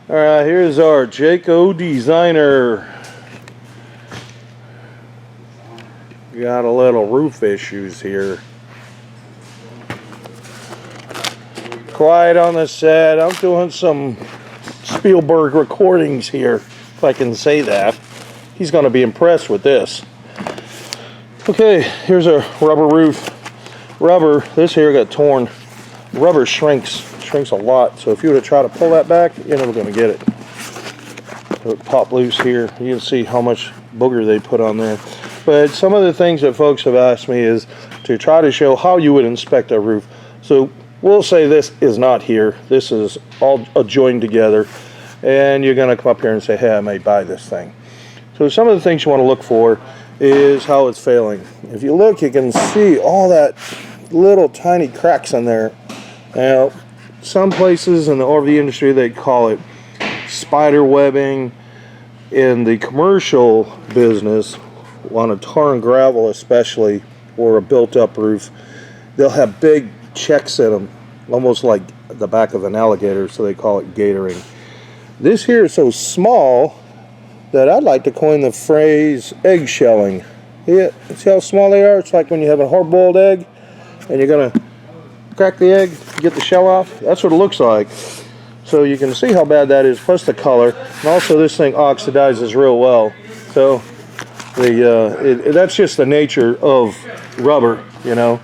Alright, here's our Jayco designer. Got a little roof issues here. Quiet on the set. I'm doing some Spielberg recordings here, if I can say that. He's going to be impressed with this. Okay, here's a rubber roof. Rubber, this here got torn. Rubber shrinks a lot, so if you were to try to pull that back, you're never going to get it. So it pop loose here. You can see how much booger they put on there. But some of the things that folks have asked me is to try to show how you would inspect a roof. So we'll say this is not here. This is all joined together, and you're going to come up here and say, hey, I may buy this thing. So some of the things you want to look for is how it's failing. If you look, you can see all that little tiny cracks in there. Now, some places in the RV industry, they call it spider webbing. In the commercial business, on a tar and gravel especially, or a built-up roof, they'll have big checks in them, almost like the back of an alligator, so they call it gatoring. This here is so small that I'd like to coin the phrase eggshelling. Yeah, see how small they are? It's like when you have a hard-boiled egg, and you're going to crack the egg, get the shell off. That's what it looks like. So you can see how bad that is, plus the color. And also this thing oxidizes real well. So that's just the nature of rubber, you know.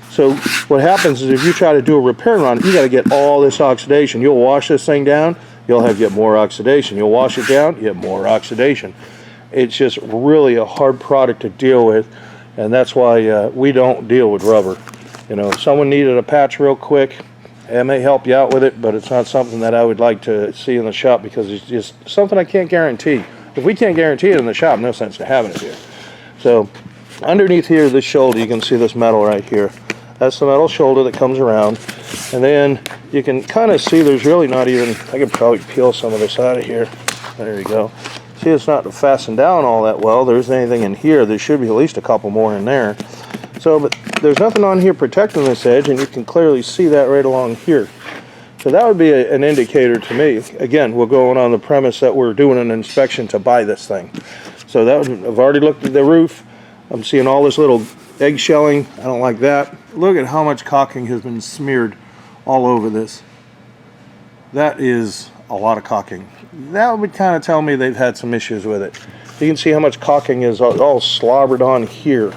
So what happens is if you try to do a repair on it, you got to get all this oxidation. You'll wash this thing down, you'll get more oxidation. You'll wash it down, you get more oxidation. It's just really a hard product to deal with, and that's why we don't deal with rubber. You know, if someone needed a patch real quick, it may help you out with it, but it's not something that I would like to see in the shop because it's just something I can't guarantee. If we can't guarantee it in the shop, no sense to having it here. So underneath here, this shoulder, you can see this metal right here. That's the metal shoulder that comes around. And then you can kind of see there's really not even, I could probably peel some of this out of here. There you go. See, it's not fastened down all that well. There isn't anything in here. There should be at least a couple more in there. So, but there's nothing on here protecting this edge, and you can clearly see that right along here. So that would be an indicator to me. Again, we're going on the premise that we're doing an inspection to buy this thing. So I've already looked at the roof. I'm seeing all this little eggshelling. I don't like that. Look at how much caulking has been smeared all over this. That is a lot of caulking. That would kind of tell me they've had some issues with it. You can see how much caulking is all slobbered on here.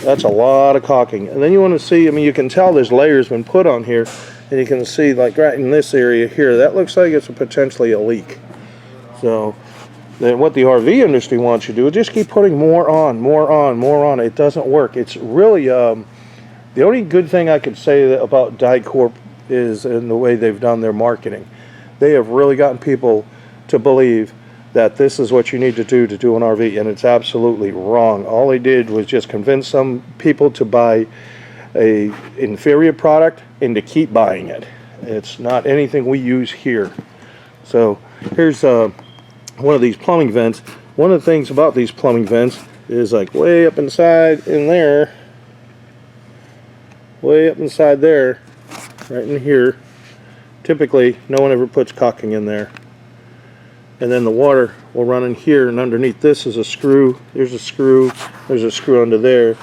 That's a lot of caulking. And then you want to see, I mean, you can tell there's layers been put on here, and you can see like right in this area here, that looks like it's potentially a leak. So then what the RV industry wants you to do is just keep putting more on, more on, more on. It doesn't work. It's really, the only good thing I could say about Jayco is in the way they've done their marketing. They have really gotten people to believe that this is what you need to do an RV, and it's absolutely wrong. All they did was just convince some people to buy a inferior product and to keep buying it. It's not anything we use here. So here's one of these plumbing vents. One of the things about these plumbing vents is like way up inside in there, way up inside there, right in here. Typically, no one ever puts caulking in there. And then the water will run in here, and underneath this is a screw. There's a screw. There's a screw under there.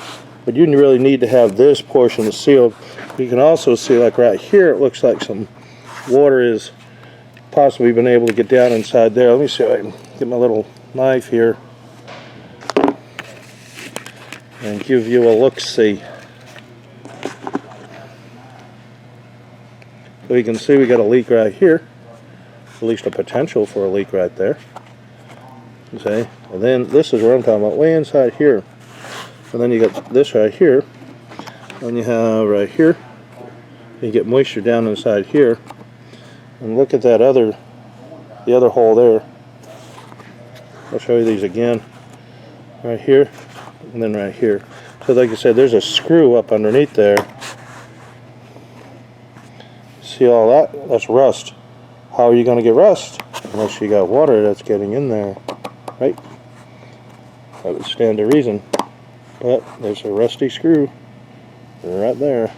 But you really need to have this portion sealed. You can also see, like right here, it looks like some water is possibly been able to get down inside there. Let me see if I can get my little knife here and give you a look-see. So you can see we got a leak right here. At least a potential for a leak right there. See? And then this is what I'm talking about, way inside here. And then you got this right here. And you have right here. You get moisture down inside here. And look at that the other hole there. I'll show you these again. Right here, and then right here. So like I said, there's a screw up underneath there. See all that? That's rust. How are you going to get rust? Unless you got water that's getting in there, right? That would stand to reason. But there's a rusty screw right there.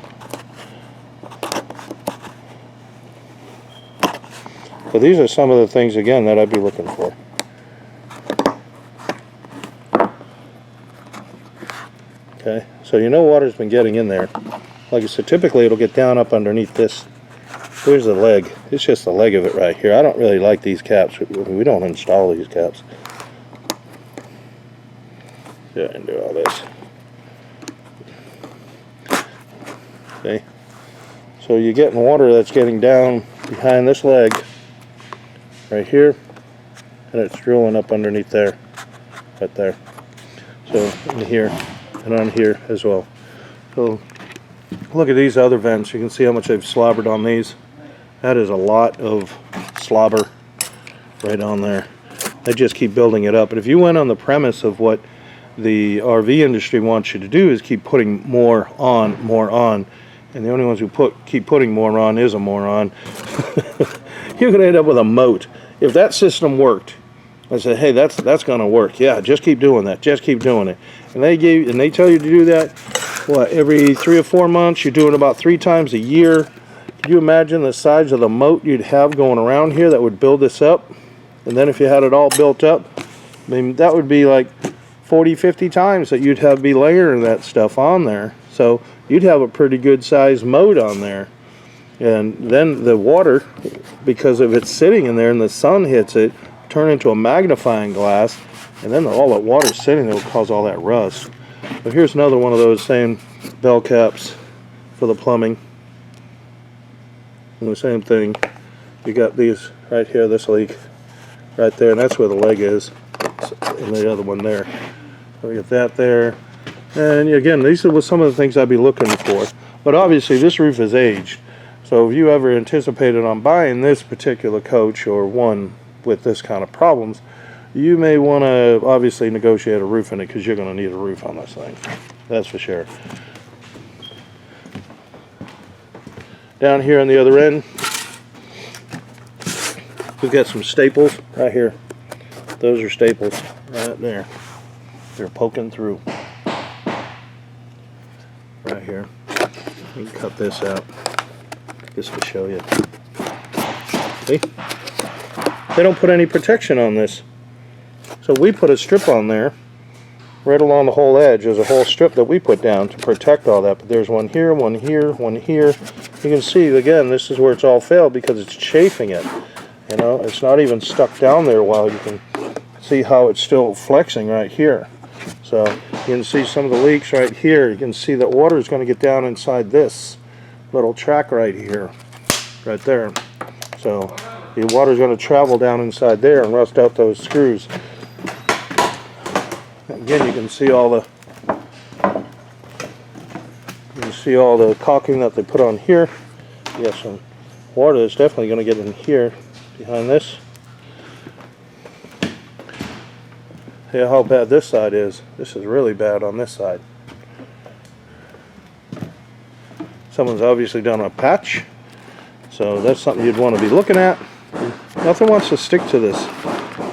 So these are some of the things, again, that I'd be looking for. Okay, so you know water's been getting in there. Like I said, typically it'll get down up underneath this. Here's the leg. It's just the leg of it right here. I don't really like these caps. We don't install these caps. Yeah, and do all this. Okay, so you're getting water that's getting down behind this leg right here, and it's drilling up underneath there, right there. So in here and on here as well. So look at these other vents. You can see how much they've slobbered on these. That is a lot of slobber right on there. They just keep building it up. But if you went on the premise of what the RV industry wants you to do is keep putting more on, and the only ones who keep putting more on is a moron, you're going to end up with a moat. If that system worked, I said, hey, that's going to work. Yeah, just keep doing that. Just keep doing it. And they tell you to do that, what, every 3 or 4 months? You're doing about 3 times a year. Could you imagine the size of the moat you'd have going around here that would build this up? And then if you had it all built up, I mean, that would be like 40, 50 times that you'd have be layering that stuff on there. So you'd have a pretty good sized moat on there. And then the water, because of it's sitting in there and the sun hits it, turn into a magnifying glass, and then all that water sitting there will cause all that rust. But here's another one of those same bell caps for the plumbing. And the same thing, you got these right here, this leak right there, and that's where the leg is, and the other one there. So we got that there. And again, these are some of the things I'd be looking for. But obviously this roof is aged. So if you ever anticipated on buying this particular coach or one with this kind of problems, you may want to obviously negotiate a roof in it, because you're going to need a roof on this thing. That's for sure. Down here on the other end, we've got some staples right here. Those are staples right there. They're poking through. Right here. You can cut this out just to show you. See? They don't put any protection on this. So we put a strip on there right along the whole edge. There's a whole strip that we put down to protect all that. But there's one here, one here, one here. You can see, again, this is where it's all failed because it's chafing it. You know, it's not even stuck down there while you can see how it's still flexing right here. So you can see some of the leaks right here. You can see that water is going to get down inside this little track right here, right there. So the water is going to travel down inside there and rust out those screws. Again, you can see all the caulking that they put on here. You got some water that's definitely going to get in here behind this. See how bad this side is. This is really bad on this side. Someone's obviously done a patch, so that's something you'd want to be looking at. Nothing wants to stick to this.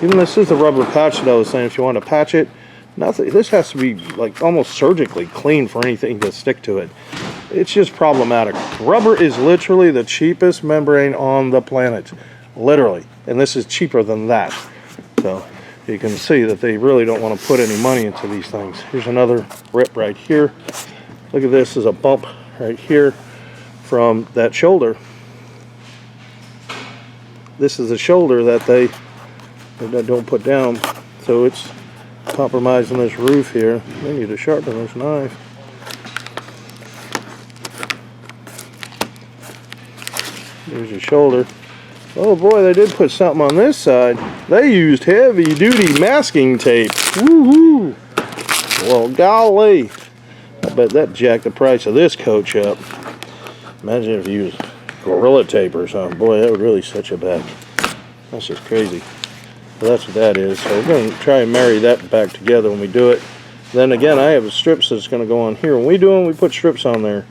Even this is the rubber patch that I was saying, if you want to patch it, nothing. This has to be like almost surgically clean for anything to stick to it. It's just problematic. Rubber is literally the cheapest membrane on the planet, literally, and this is cheaper than that. So you can see that they really don't want to put any money into these things. Here's another rip right here. Look at this, is a bump right here from that shoulder. This is a shoulder that they don't put down, so it's compromising this roof here. They need to sharpen this knife. There's your shoulder. Oh boy, they did put something on this side. They used heavy-duty masking tape. Woohoo! Well, golly. I bet that jacked the price of this coach up. Imagine if you used Gorilla Tape or something. Boy, that would really set you back. That's just crazy. So that's what that is. So we're going to try and marry that back together when we do it. Then again, I have strips that's going to go on here. When we do them, we put strips on there.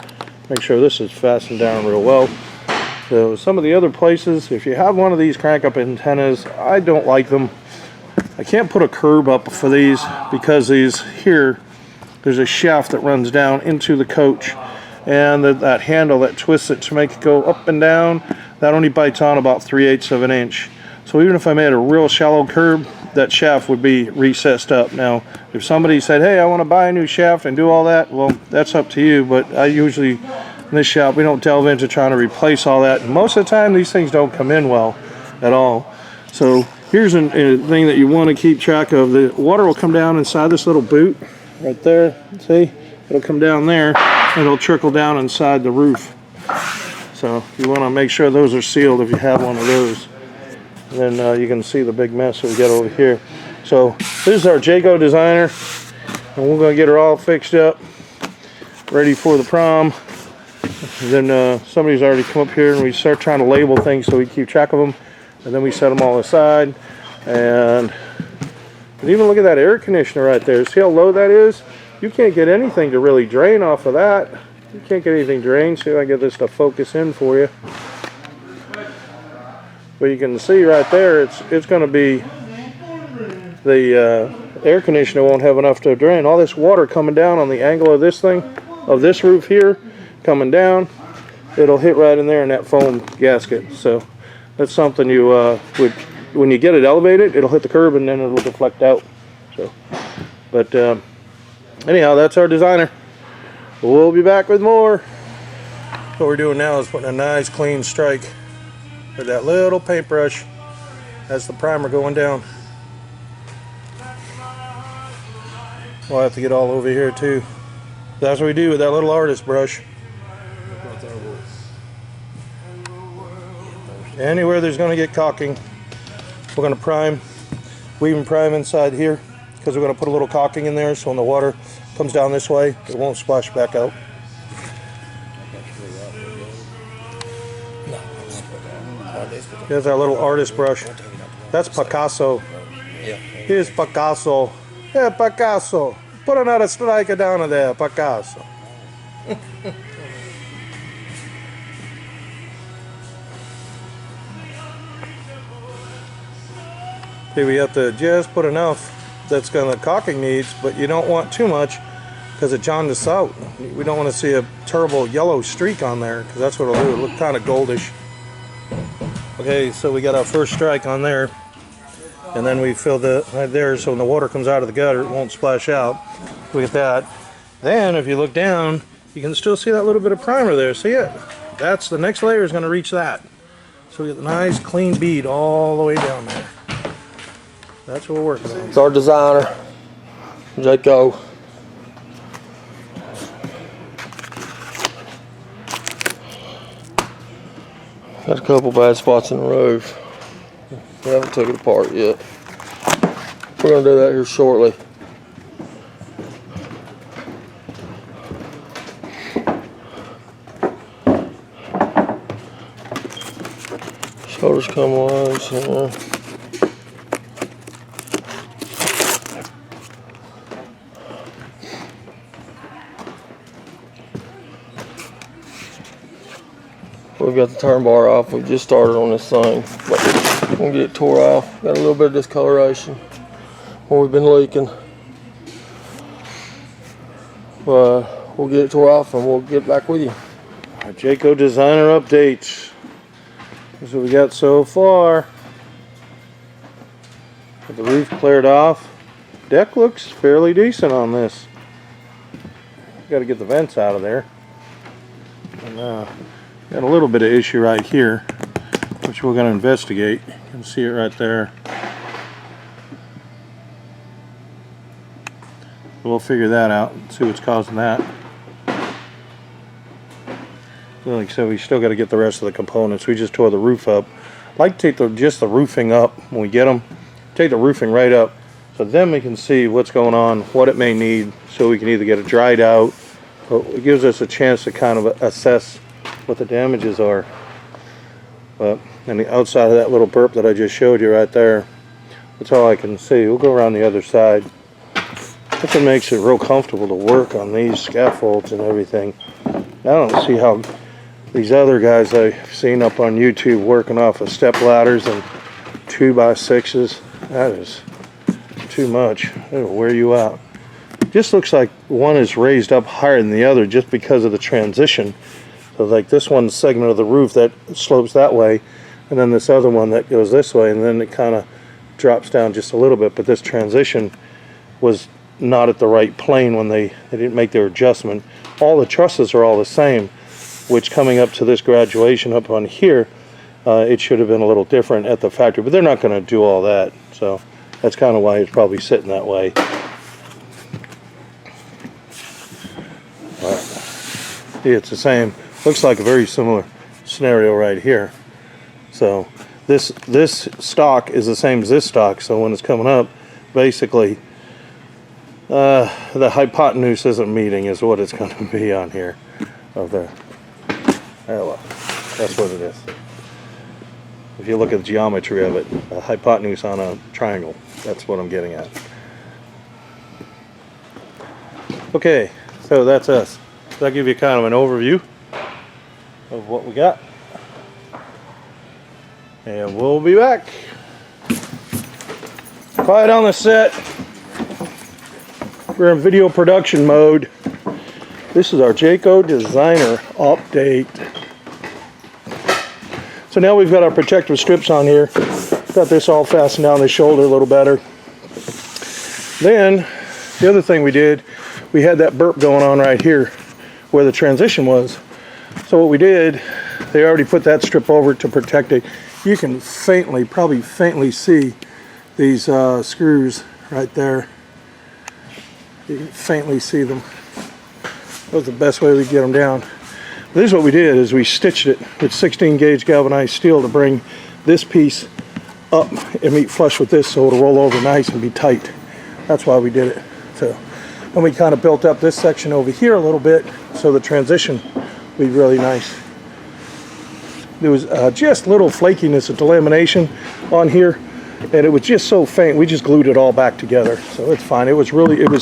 Make sure this is fastened down real well. So some of the other places, if you have one of these crank-up antennas, I don't like them. I can't put a curb up for these because these here, there's a shaft that runs down into the coach, and that handle that twists it to make it go up and down, that only bites on about 3/8 of an inch. So even if I made a real shallow curb, that shaft would be recessed up. Now, if somebody said, hey, I want to buy a new shaft and do all that, well, that's up to you. But I usually, in this shop, we don't delve into trying to replace all that. And most of the time, these things don't come in well at all. So here's a thing that you want to keep track of. The water will come down inside this little boot right there. See? It'll come down there, and it'll trickle down inside the roof. So you want to make sure those are sealed if you have one of those. And then you can see the big mess that we got over here. So this is our Jayco designer, and we're going to get her all fixed up, ready for the prom. And then somebody's already come up here, and we start trying to label things so we keep track of them. And then we set them all aside. And even look at that air conditioner right there. See how low that is? You can't get anything to really drain off of that. You can't get anything drained. See if I can get this to focus in for you. But you can see right there, it's going to be the air conditioner won't have enough to drain. All this water coming down on the angle of this thing, of this roof here, coming down, it'll hit right in there in that foam gasket. So that's something you would, when you get it elevated, it'll hit the curb and then it'll deflect out. So, but anyhow, that's our designer. We'll be back with more. What we're doing now is putting a nice clean strike with that little paintbrush. That's the primer going down. We'll have to get all over here too. That's what we do with that little artist brush. Anywhere there's going to get caulking, we're going to prime. We even prime inside here because we're going to put a little caulking in there so when the water comes down this way, it won't splash back out. Here's our little artist brush. That's Picasso. Here's Picasso. Yeah, Picasso. Put another striker down there, Picasso. Okay, we have to just put enough that's going to caulking needs, but you don't want too much because it jaundiced out. We don't want to see a terrible yellow streak on there because that's what it'll do. It'll look kind of goldish. Okay, so we got our first strike on there, and then we fill the right there so when the water comes out of the gutter it won't splash out. Look at that. Then if you look down, you can still see that little bit of primer there. See it? That's the next layer is going to reach that. So we get a nice clean bead all the way down there. That's what we're working on. It's our designer, Jayco. Got a couple bad spots in the roof. We haven't took it apart yet. We're going to do that here shortly. Shoulders come loose. We've got the turn bar off. We just started on this thing, but we're gonna get it tore off. Got a little bit of discoloration where we've been leaking. We'll get it tore off and we'll get back with you. Our Jayco designer updates. This is what we got so far. Got the roof cleared off. Deck looks fairly decent on this. Got to get the vents out of there. And got a little bit of issue right here, which we're going to investigate. You can see it right there. We'll figure that out and see what's causing that. Like I said, we still got to get the rest of the components. We just tore the roof up. I like to take just the roofing up when we get them. Take the roofing right up, so then we can see what's going on, what it may need, so we can either get it dried out, or it gives us a chance to kind of assess what the damages are. But on the outside of that little burp that I just showed you right there, that's all I can see. We'll go around the other side. That's what makes it real comfortable to work on these scaffolds and everything. I don't see how these other guys I've seen up on YouTube working off of step ladders and 2x6s. That is too much. It'll wear you out. It just looks like one is raised up higher than the other just because of the transition. So like this one segment of the roof that slopes that way, and then this other one that goes this way, and then it kind of drops down just a little bit. But this transition was not at the right plane when they didn't make their adjustment. All the trusses are all the same, which coming up to this graduation up on here, it should have been a little different at the factory, but they're not going to do all that. So that's kind of why it's probably sitting that way. See, it's the same. Looks like a very similar scenario right here. So this stock is the same as this stock. So when it's coming up, basically the hypotenuse isn't meeting is what it's going to be on here. Oh, there. Oh, well, that's what it is. If you look at the geometry of it, a hypotenuse on a triangle, that's what I'm getting at. Okay, so that's us. Does that give you kind of an overview of what we got? And we'll be back. Quiet on the set. We're in video production mode. This is our Jayco designer update. So now we've got our protective strips on here. Got this all fastened down the shoulder a little better. Then the other thing we did, we had that burp going on right here where the transition was. So what we did, they already put that strip over to protect it. You can faintly, probably faintly see these screws right there. You can faintly see them. That was the best way we could get them down. This is what we did, is we stitched it with 16 gauge galvanized steel to bring this piece up and meet flush with this so it'll roll over nice and be tight. That's why we did it. So, and we kind of built up this section over here a little bit so the transition will be really nice. There was just little flakiness of delamination on here, and it was just so faint. We just glued it all back together, so it's fine. It was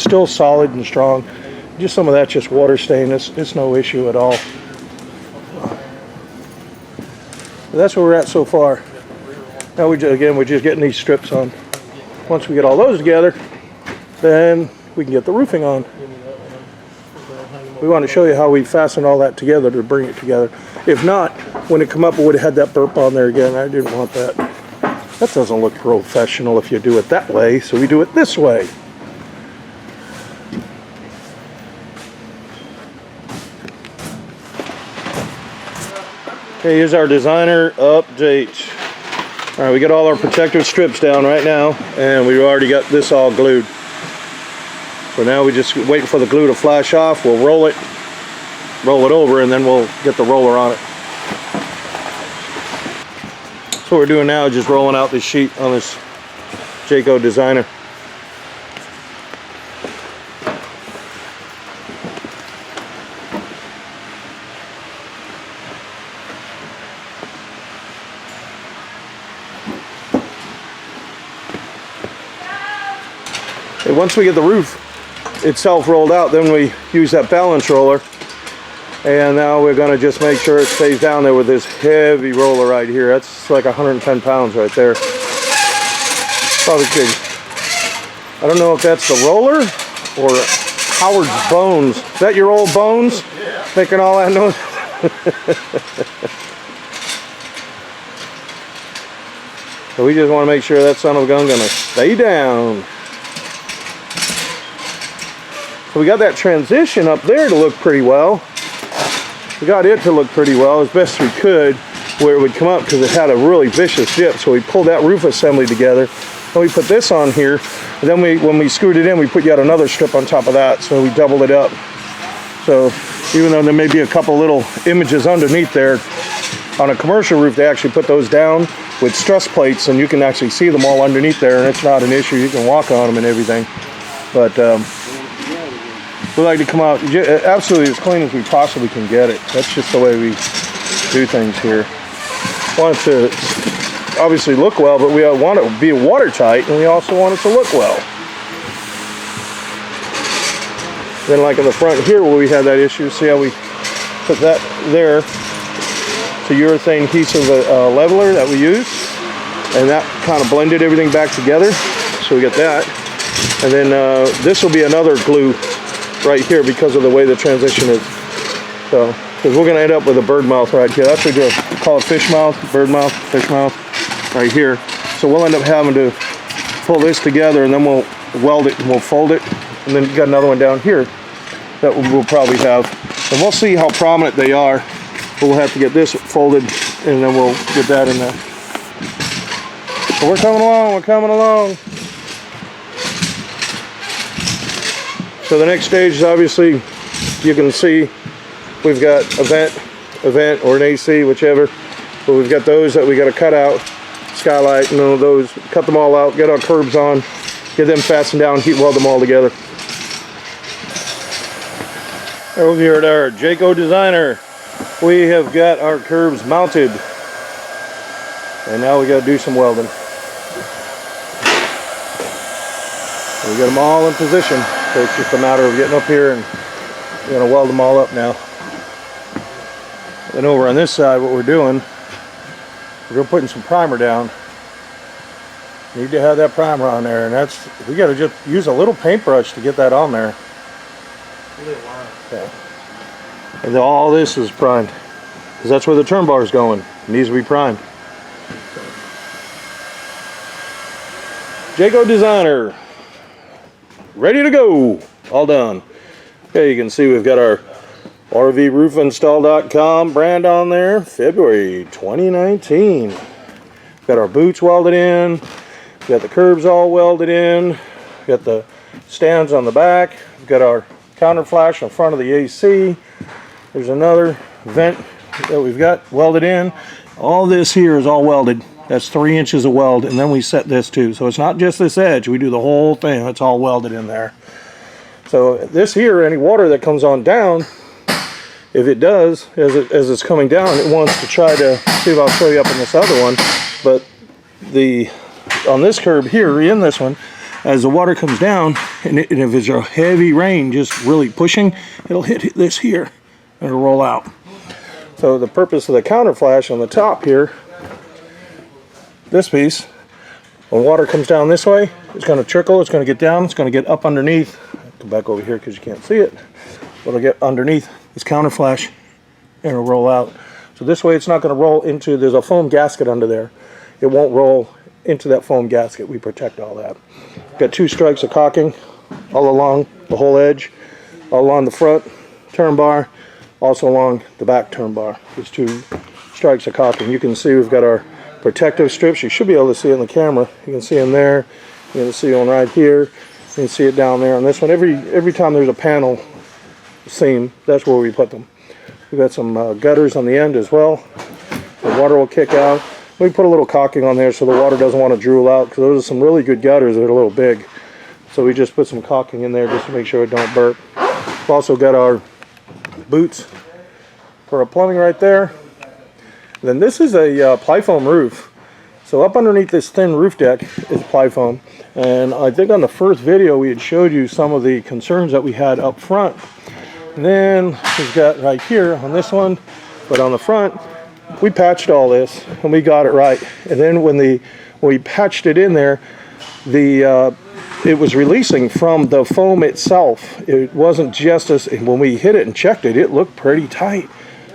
still solid and strong. Just some of that just water stain. It's no issue at all. But that's where we're at so far. Now we're just getting these strips on. Once we get all those together, then we can get the roofing on. We want to show you how we fasten all that together to bring it together. If not, when it come up, it would have had that burp on there again. I didn't want that. That doesn't look professional if you do it that way, so we do it this way. Okay, here's our designer update. All right, we got all our protective strips down right now, and we've already got this all glued. So now we just waiting for the glue to flash off. We'll roll it over, and then we'll get the roller on it. So what we're doing now is just rolling out this sheet on this Jayco designer. And once we get the roof itself rolled out, then we use that balance roller, and now we're going to just make sure it stays down there with this heavy roller right here. That's like 110 pounds right there. Probably big. I don't know if that's the roller or Howard's bones. Is that your old bones? Yeah. Making all that noise? So we just want to make sure that son of a gun gonna stay down. So we got that transition up there to look pretty well. We got it to look pretty well as best we could where it would come up, because it had a really vicious dip. So we pulled that roof assembly together, and we put this on here, and then when we screwed it in, we put yet another strip on top of that, so we doubled it up. So even though there may be a couple little images underneath there, on a commercial roof they actually put those down with stress plates, and you can actually see them all underneath there, and it's not an issue. You can walk on them and everything. But we like to come out absolutely as clean as we possibly can get it. That's just the way we do things here. Want it to obviously look well, but we want it to be watertight, and we also want it to look well. Then like in the front here where we had that issue, see how we put that there. It's a urethane adhesive leveler that we use, and that kind of blended everything back together. So we got that. And then this will be another glue right here because of the way the transition is. So because we're going to end up with a bird mouth right here. That's what we call it, fish mouth, bird mouth, fish mouth, right here. So we'll end up having to pull this together, and then we'll weld it and we'll fold it, and then you got another one down here that we'll probably have, and we'll see how prominent they are. But we'll have to get this folded, and then we'll get that in there. But we're coming along, we're coming along. So the next stage is obviously, you can see we've got a vent or an AC, whichever, but we've got those that we got to cut out, skylight, and all those, cut them all out, get our curbs on, get them fastened down, heat weld them all together. Over here at our Jayco Designer, we have got our curbs mounted, and now we got to do some welding. We got them all in position, so it's just a matter of getting up here and we're going to weld them all up now. Then over on this side, what we're doing, we're putting some primer down. Need to have that primer on there, and that's, we got to just use a little paintbrush to get that on there. Okay. And then all this is primed, because that's where the turn bar is going. It needs to be primed. Jayco Designer, ready to go. All done. Okay, you can see we've got our RVRoofInstall.com brand on there, February 2019. We've got our boots welded in. We've got the curbs all welded in. We've got the stands on the back. We've got our counter flash in front of the AC. There's another vent that we've got welded in. All this here is all welded. That's 3 inches of weld, and then we set this too. So it's not just this edge, we do the whole thing. It's all welded in there. So this here, any water that comes on down, if it does, as it's coming down, it wants to try to, see if I'll show you up in this other one, but on this curb here, in this one, as the water comes down, and if it's a heavy rain just really pushing, it'll hit this here, and it'll roll out. So the purpose of the counter flash on the top here, this piece, when water comes down this way, it's going to trickle, it's going to get down, it's going to get up underneath. Come back over here because you can't see it. It'll get underneath this counter flash and it'll roll out. So this way it's not going to roll into, there's a foam gasket under there. It won't roll into that foam gasket. We protect all that. Got 2 strikes of caulking all along the whole edge, all along the front turn bar, also along the back turn bar. There's 2 strikes of caulking. You can see we've got our protective strips. You should be able to see it in the camera. You can see them there. You can see one right here. You can see it down there on this one. Every time there's a panel seam, that's where we put them. We've got some gutters on the end as well. The water will kick out. We put a little caulking on there so the water doesn't want to drool out, because those are some really good gutters that are a little big. So we just put some caulking in there just to make sure it don't burp. We've also got our boots for our plumbing right there. And then this is a ply foam roof. So up underneath this thin roof deck is ply foam. And I think on the first video we had showed you some of the concerns that we had up front. And then we've got right here on this one, but on the front, we patched all this and we got it right. And then when we patched it in there, it was releasing from the foam itself. It wasn't just as, when we hit it and checked it, it looked pretty tight.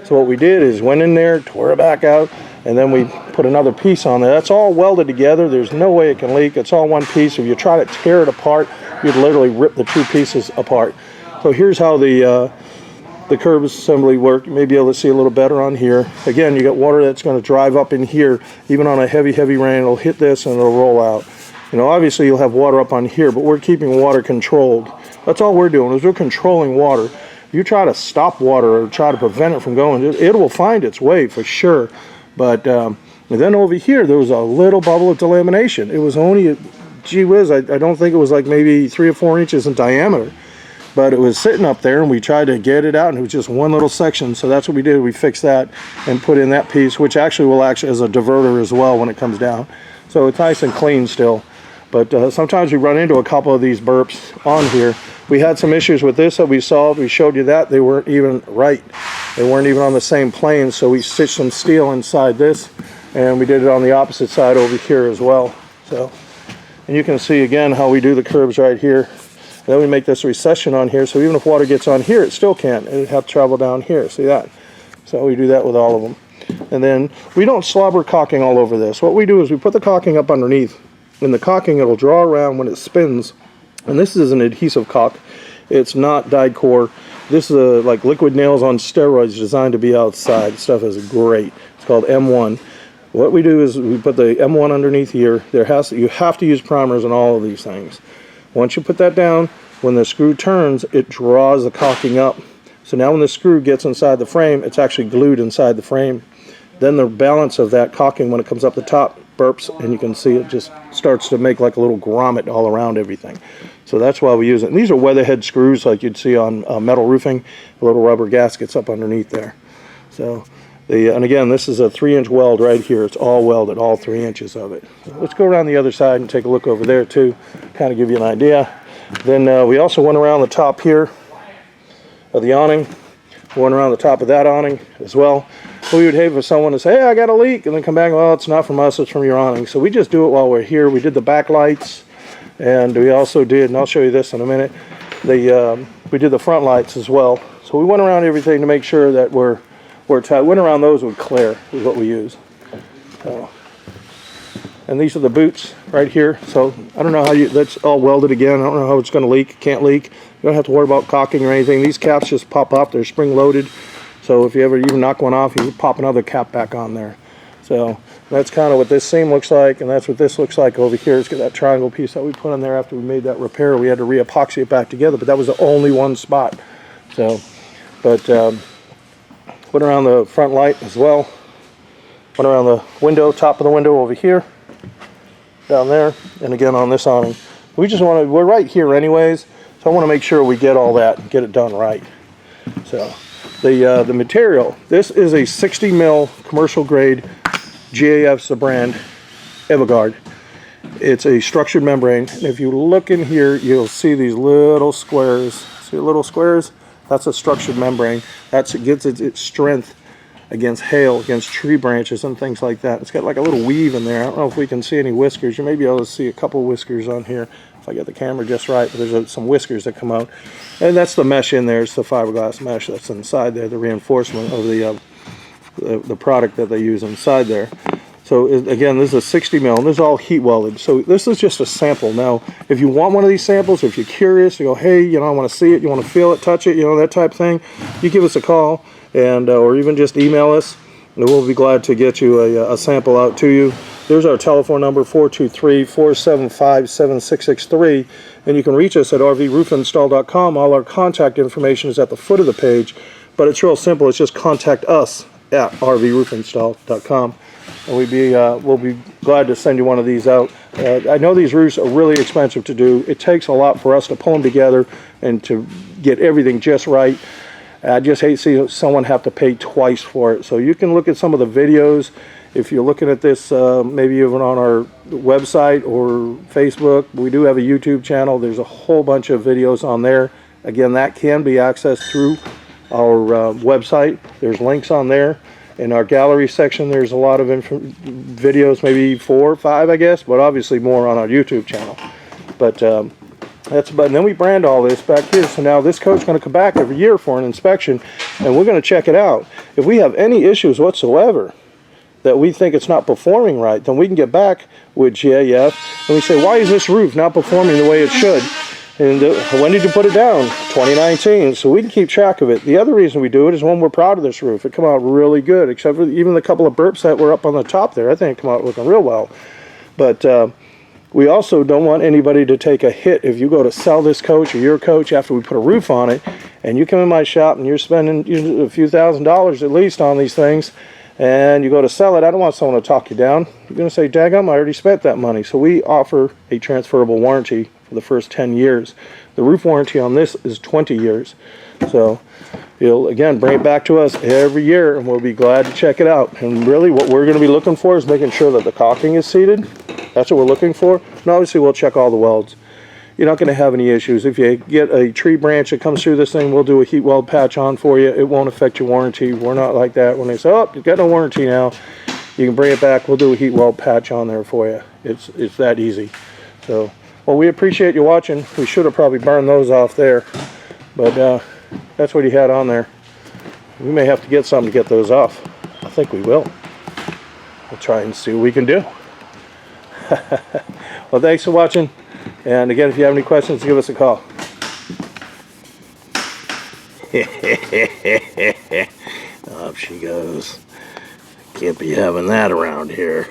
So what we did is went in there, tore it back out, and then we put another piece on there. That's all welded together. There's no way it can leak. It's all one piece. If you try to tear it apart, you'd literally rip the 2 pieces apart. So here's how the curb assembly worked. You may be able to see a little better on here. Again, you got water that's going to drive up in here. Even on a heavy rain, it'll hit this and it'll roll out. You know, obviously you'll have water up on here, but we're keeping water controlled. That's all we're doing, is we're controlling water. If you try to stop water or try to prevent it from going, it will find its way for sure. But and then over here, there was a little bubble of delamination. It was only, gee whiz, I don't think it was like maybe 3 or 4 inches in diameter. But it was sitting up there, and we tried to get it out, and it was just one little section. So that's what we did. We fixed that and put in that piece, which actually will act as a diverter as well when it comes down. So it's nice and clean still. But sometimes we run into a couple of these burps on here. We had some issues with this that we solved. We showed you that. They weren't even right. They weren't even on the same plane. So we stitched some steel inside this, and we did it on the opposite side over here as well. So, and you can see again how we do the curbs right here. And then we make this recession on here, so even if water gets on here, it still can't. It'd have to travel down here. See that? So we do that with all of them. And then we don't slobber caulking all over this. What we do is we put the caulking up underneath. And the caulking, it'll draw around when it spins. And this is an adhesive caulk. It's not dyed core. This is like liquid nails on steroids designed to be outside. The stuff is great. It's called M1. What we do is we put the M1 underneath here. You have to use primers on all of these things. Once you put that down, when the screw turns, it draws the caulking up. So now when the screw gets inside the frame, it's actually glued inside the frame. Then the balance of that caulking, when it comes up the top, burps, and you can see it just starts to make like a little grommet all around everything. So that's why we use it. And these are weatherhead screws like you'd see on metal roofing, little rubber gaskets up underneath there. So, and again, this is a 3-inch weld right here. It's all welded, all 3 inches of it. So let's go around the other side and take a look over there too, kind of give you an idea. Then we also went around the top here of the awning, went around the top of that awning as well. We would hate for someone to say, hey, I got a leak, and then come back, well, it's not from us, it's from your awning. So we just do it while we're here. We did the backlights, and we also did, and I'll show you this in a minute, we did the front lights as well. So we went around everything to make sure that we're tight. Went around those with Claire is what we use. And these are the boots right here. So I don't know how that's all welded again. I don't know how it's going to leak. Can't leak. You don't have to worry about caulking or anything. These caps just pop up. They're spring loaded. So if you ever even knock one off, you can pop another cap back on there. So that's kind of what this seam looks like, and that's what this looks like over here. It's got that triangle piece that we put in there after we made that repair. We had to re-epoxy it back together, but that was the only one spot. So, but went around the front light as well. Went around the window, top of the window over here, down there, and again on this awning. We're right here anyways, so I want to make sure we get all that and get it done right. So the material, this is a 60 mil commercial grade GAF's the brand, Everguard. It's a structured membrane, and if you look in here, you'll see these little squares. See the little squares? That's a structured membrane. It gets its strength against hail, against tree branches and things like that. It's got like a little weave in there. I don't know if we can see any whiskers. You may be able to see a couple whiskers on here if I get the camera just right, but there's some whiskers that come out. And that's the mesh in there. It's the fiberglass mesh that's inside there, the reinforcement of the product that they use inside there. So again, this is a 60 mil, and this is all heat welded. So this is just a sample. Now, if you want one of these samples, if you're curious, you go, hey, I want to see it, you want to feel it, touch it, that type of thing, you give us a call, and or even just email us, and we'll be glad to get you a sample out to you. There's our telephone number, 423-475-7663, and you can reach us at rvroofinstall.com. All our contact information is at the foot of the page, but it's real simple. It's just contact us at rvroofinstall.com. And we'll be glad to send you one of these out. I know these roofs are really expensive to do. It takes a lot for us to pull them together and to get everything just right. I just hate to see someone have to pay twice for it. So you can look at some of the videos. If you're looking at this, maybe even on our website or Facebook, we do have a YouTube channel. There's a whole bunch of videos on there. Again, that can be accessed through our website. There's links on there. In our gallery section, there's a lot of videos, maybe 4 or 5, I guess, but obviously more on our YouTube channel. But and then we brand all this back here. So now this coat's going to come back every year for an inspection, and we're going to check it out. If we have any issues whatsoever that we think it's not performing right, then we can get back with GAF and we say, why is this roof not performing the way it should? And when did you put it down? 2019. So we can keep track of it. The other reason we do it is when we're proud of this roof. It come out really good, except for even the couple of burps that were up on the top there. I think it come out looking real well. But we also don't want anybody to take a hit if you go to sell this coach or your coach after we put a roof on it, and you come in my shop and you're spending a few $1,000s at least on these things, and you go to sell it. I don't want someone to talk you down. You're going to say, daggum, I already spent that money. So we offer a transferable warranty for the first 10 years. The roof warranty on this is 20 years. So you'll, again, bring it back to us every year, and we'll be glad to check it out. And really what we're going to be looking for is making sure that the caulking is seated. That's what we're looking for. And obviously we'll check all the welds. You're not going to have any issues. If you get a tree branch that comes through this thing, we'll do a heat weld patch on for you. It won't affect your warranty. We're not like that. When they say, oh, you've got no warranty now, you can bring it back. We'll do a heat weld patch on there for you. It's that easy. So, well, we appreciate you watching. We should have probably burned those off there, but that's what he had on there. We may have to get something to get those off. I think we will. We'll try and see what we can do. Well, thanks for watching. And again, if you have any questions, give us a call. Up she goes. Can't be having that around here.